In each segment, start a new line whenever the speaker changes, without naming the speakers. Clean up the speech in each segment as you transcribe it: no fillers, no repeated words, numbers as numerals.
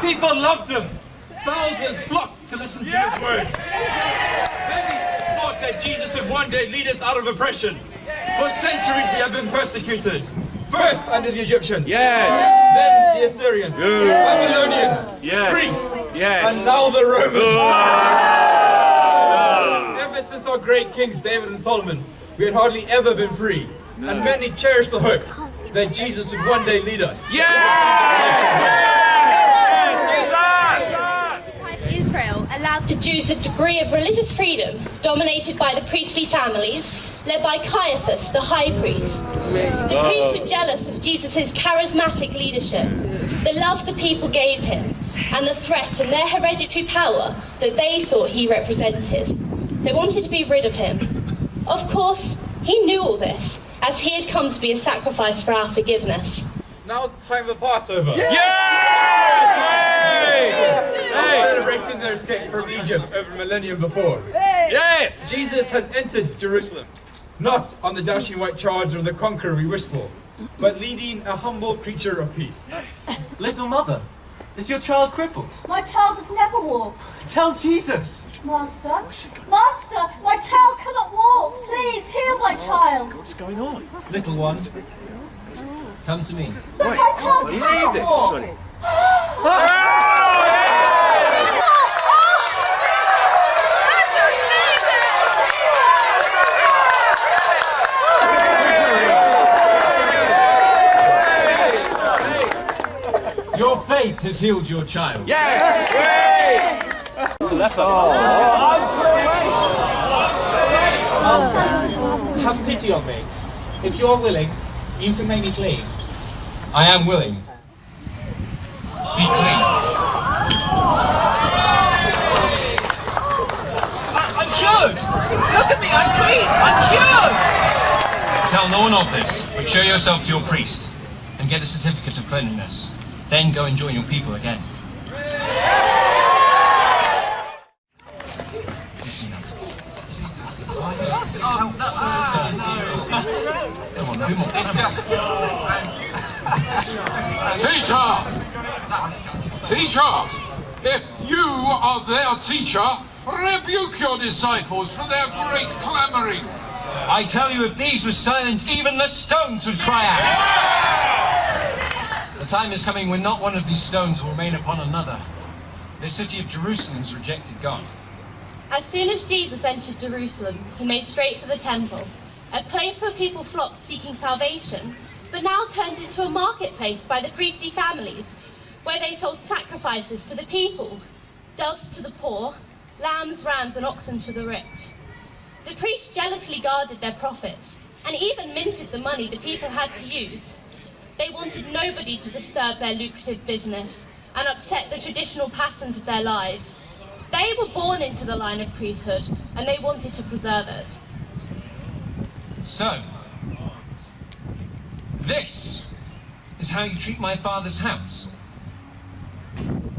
People loved him. Thousands flocked to listen to his words. Many thought that Jesus would one day lead us out of oppression. For centuries we have been persecuted. First under the Egyptians.
Yes.
Then the Assyrians. Babylonians.
Yes.
Greeks.
Yes.
And now the Romans. Ever since our great kings David and Solomon, we had hardly ever been free. And many cherished the hope that Jesus would one day lead us.
Israel allowed the Jews a degree of religious freedom dominated by the priestly families led by Caiaphas, the high priest. The priests were jealous of Jesus' charismatic leadership, the love the people gave him, and the threat and their hereditary power that they thought he represented. They wanted to be rid of him. Of course, he knew all this, as he had come to be a sacrifice for our forgiveness.
Now is the time of the Passover. Celebrating their escape from Egypt over a millennium before.
Yes!
Jesus has entered Jerusalem, not on the dashing white charger of the conqueror we wish for, but leading a humble creature of peace.
Little mother, is your child crippled?
My child has never walked.
Tell Jesus.
Master, Master, my child cannot walk. Please heal my child.
What's going on?
Little one, come to me.
But my child cannot walk.
Your faith has healed your child.
Yes!
Master, have pity on me. If you're willing, you can make me clean.
I am willing. Be clean.
I'm cured! Look at me, I'm clean! I'm cured!
Tell no one of this, but show yourself to your priest and get a certificate of cleanliness. Then go and join your people again.
Teacher, if you are their teacher, rebuke your disciples for their great clamoring.
I tell you, if these were silent, even the stones would cry out. The time is coming when not one of these stones will remain upon another. The city of Jerusalem has rejected God.
As soon as Jesus entered Jerusalem, he made straight for the temple, a place where people flocked seeking salvation, but now turned into a marketplace by the priestly families, where they sold sacrifices to the people, doves to the poor, lambs, rams, and oxen to the rich. The priests jealously guarded their profits, and even minted the money the people had to use. They wanted nobody to disturb their lucrative business and upset the traditional patterns of their lives. They were born into the line of priesthood, and they wanted to preserve it.
So, this is how you treat my father's house?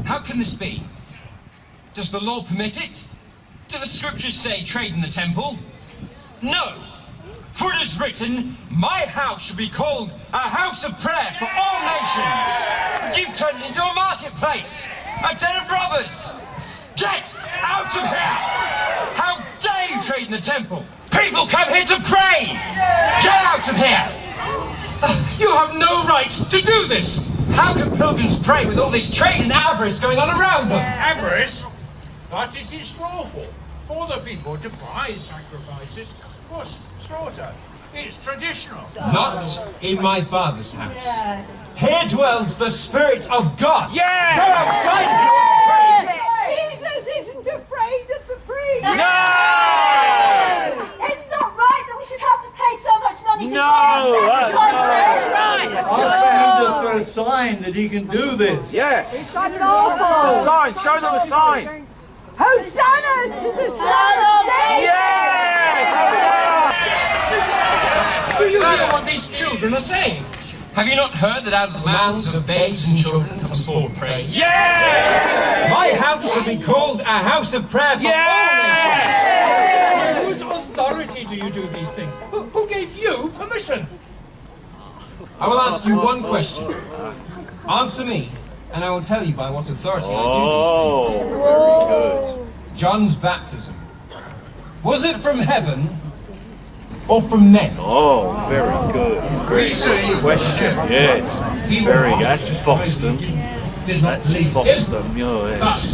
How can this be? Does the law permit it? Do the scriptures say trade in the temple? No. For it is written, my house shall be called a house of prayer for all nations. But you've turned it into a marketplace, a den of robbers. Get out of here! How dare you trade in the temple? People come here to pray! Get out of here! You have no right to do this! How can pilgrims pray with all this trade and avarice going on around them?
Avarice? But it is lawful for the people to buy sacrifices for slaughter. It's traditional.
Not in my father's house. Here dwells the Spirit of God.
Yeah!
Go outside if you want to trade.
Jesus isn't afraid of the priest.
No!
It's not right that we should have to pay so much money to
That's right.
Ask Jesus for a sign that he can do this.
Yes.
It's awful.
A sign. Show them a sign.
Hosanna to the Son of David.
Yes.
Do you hear what these children are saying? Have you not heard that out of the mouths of babes and children comes forth praise?
Yeah.
My house shall be called a house of prayer for all nations.
Whose authority do you do these things? Who gave you permission?
I will ask you one question. Answer me, and I will tell you by what authority I do these things. John's baptism. Was it from heaven or from men?
Oh, very good. Great question. Yes. Very. That's Foxton. That's Foxton. Yes.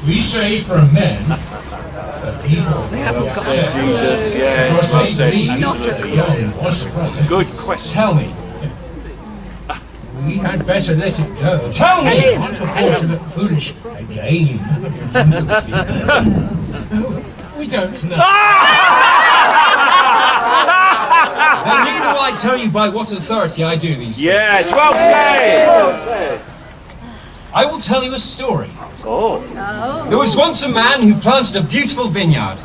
We say from men, the people.
Jesus. Yes. Well said. Absolutely. Yeah. Good question.
Tell me.
We had better let it go.
Tell me!
Unfortunate, foolish again. We don't know.
Then neither will I tell you by what authority I do these things.
Yes. Well said.
I will tell you a story.
Oh.
There was once a man who planted a beautiful vineyard,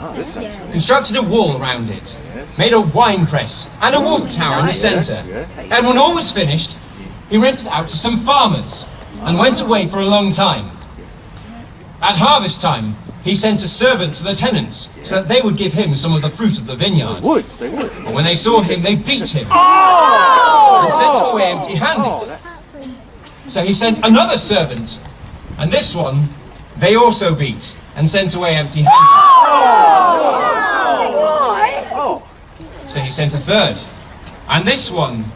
constructed a wall around it, made a wine press and a water tower in the centre. And when all was finished, he rented out to some farmers and went away for a long time. At harvest time, he sent a servant to the tenants so that they would give him some of the fruit of the vineyard.
They would.
But when they saw him, they beat him and sent him away empty-handed. So he sent another servant, and this one they also beat and sent away empty-handed. So he sent a third, and this one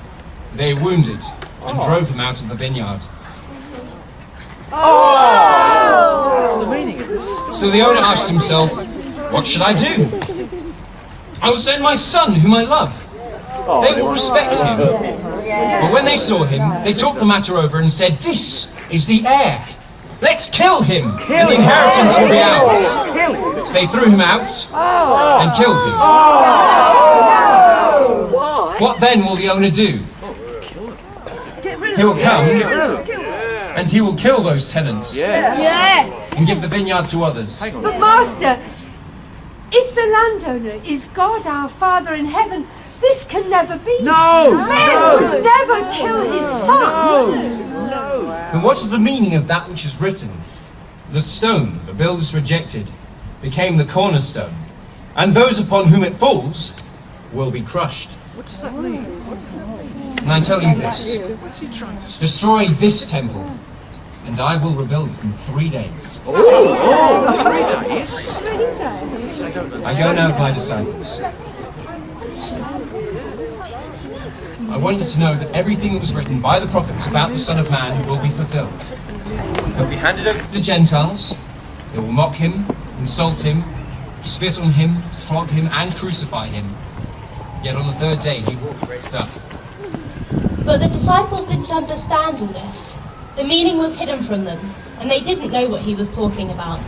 they wounded and drove him out of the vineyard.
That's the meaning of this.
So the owner asked himself, what should I do? I will send my son, whom I love. They will respect him. But when they saw him, they talked the matter over and said, this is the heir. Let's kill him, and the inheritance will be ours. So they threw him out and killed him. What then will the owner do? He will come and he will kill those tenants and give the vineyard to others.
But Master, if the landowner is God our Father in heaven, this can never be. Man would never kill his son.
And what is the meaning of that which is written? The stone the builders rejected became the cornerstone, and those upon whom it falls will be crushed.
What does that mean?
And I tell you this, destroy this temple, and I will rebuild it in 3 days.
3 days?
I go now with my disciples. I want you to know that everything that was written by the prophets about the Son of Man will be fulfilled. He'll be handed over to the Gentiles. They will mock him, insult him, spit on him, flog him, and crucify him. Yet on the 3rd day he will be raised up.
But the disciples didn't understand all this. The meaning was hidden from them, and they didn't know what he was talking about.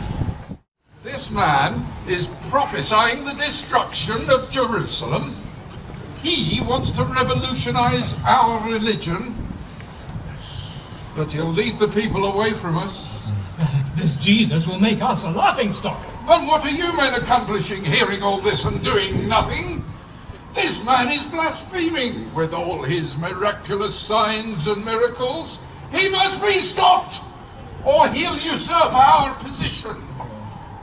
This man is prophesying the destruction of Jerusalem. He wants to revolutionize our religion, but he'll lead the people away from us.
This Jesus will make us a laughingstock.
Then what are you men accomplishing, hearing all this and doing nothing? This man is blaspheming with all his miraculous signs and miracles. He must be stopped, or he'll usurp our position.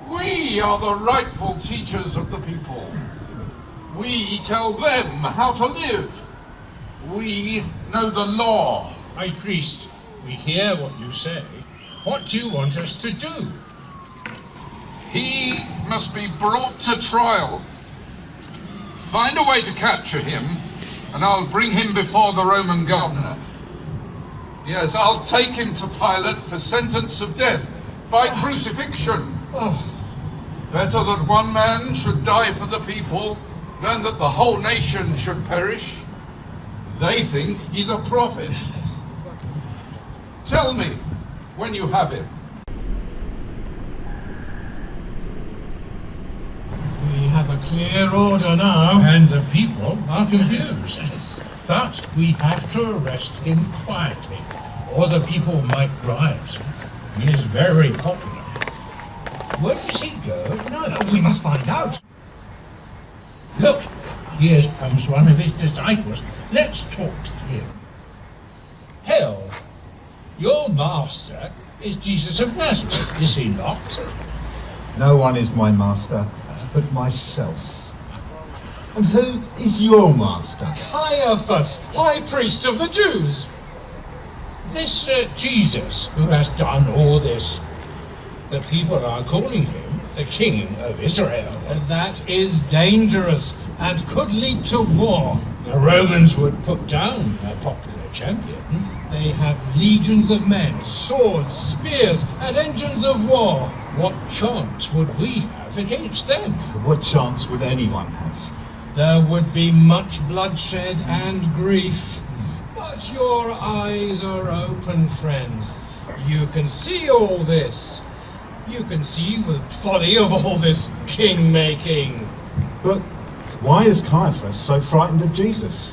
We are the rightful teachers of the people. We tell them how to live. We know the law.
High priest, we hear what you say. What do you want us to do?
He must be brought to trial. Find a way to capture him, and I'll bring him before the Roman governor. Yes, I'll take him to Pilate for sentence of death by crucifixion. Better that one man should die for the people than that the whole nation should perish. They think he's a prophet. Tell me when you have him.
We have a clear order now, and the people are confused. But we have to arrest him quietly, or the people might riot. He is very popular. Where does he go? No, we must find out. Look, here comes one of his disciples. Let's talk to him. Hail, your master is Jesus of Nazareth, is he not?
No one is my master but myself. And who is your master?
Caiaphas, high priest of the Jews. This Jesus who has done all this. The people are calling him the King of Israel. That is dangerous and could lead to war. The Romans would put down a popular champion. They have legions of men, swords, spears, and engines of war. What chance would we have against them?
What chance would anyone have?
There would be much bloodshed and grief. But your eyes are open, friend. You can see all this. You can see the folly of all this king-making.
But why is Caiaphas so frightened of Jesus?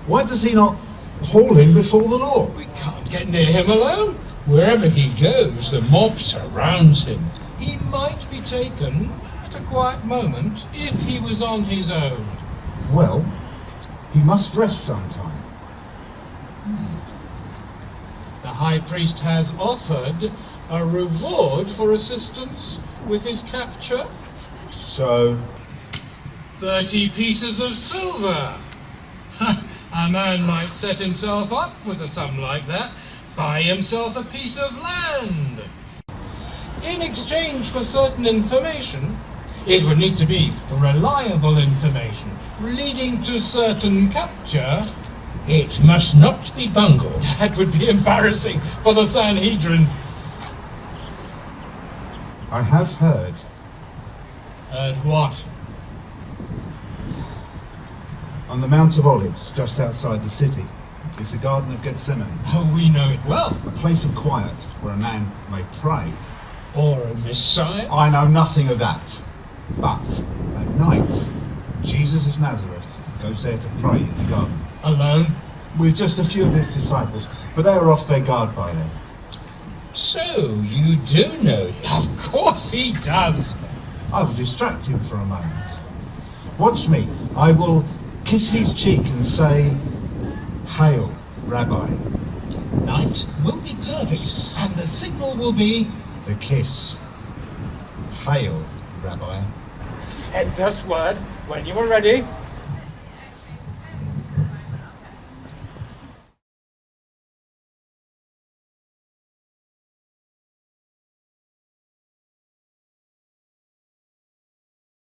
Why does he not haul him before the law?
We can't get near him alone. Wherever he goes, the mob surrounds him. He might be taken at a quiet moment if he was on his own.
Well, he must rest sometime.
The high priest has offered a reward for assistance with his capture.
So?
30 pieces of silver. A man might set himself up with a sum like that, buy himself a piece of land. In exchange for certain information, it would need to be reliable information, leading to certain capture. It must not be bungled. That would be embarrassing for the Sanhedrin.
I have heard.
Heard what?
On the Mount of Olives, just outside the city, is the Garden of Gethsemane.
Oh, we know it well.
A place of quiet where a man may pray.
Or a Messiah?
I know nothing of that. But at night, Jesus of Nazareth goes there to pray in the garden.
Alone?
With just a few of his disciples, but they are off their guard by then.
So, you do know him? Of course he does.
I will distract him for a moment. Watch me. I will kiss his cheek and say, "Hail, Rabbi."
Night will be perfect, and the signal will be...
The kiss. Hail, Rabbi.
Send us word when you are ready.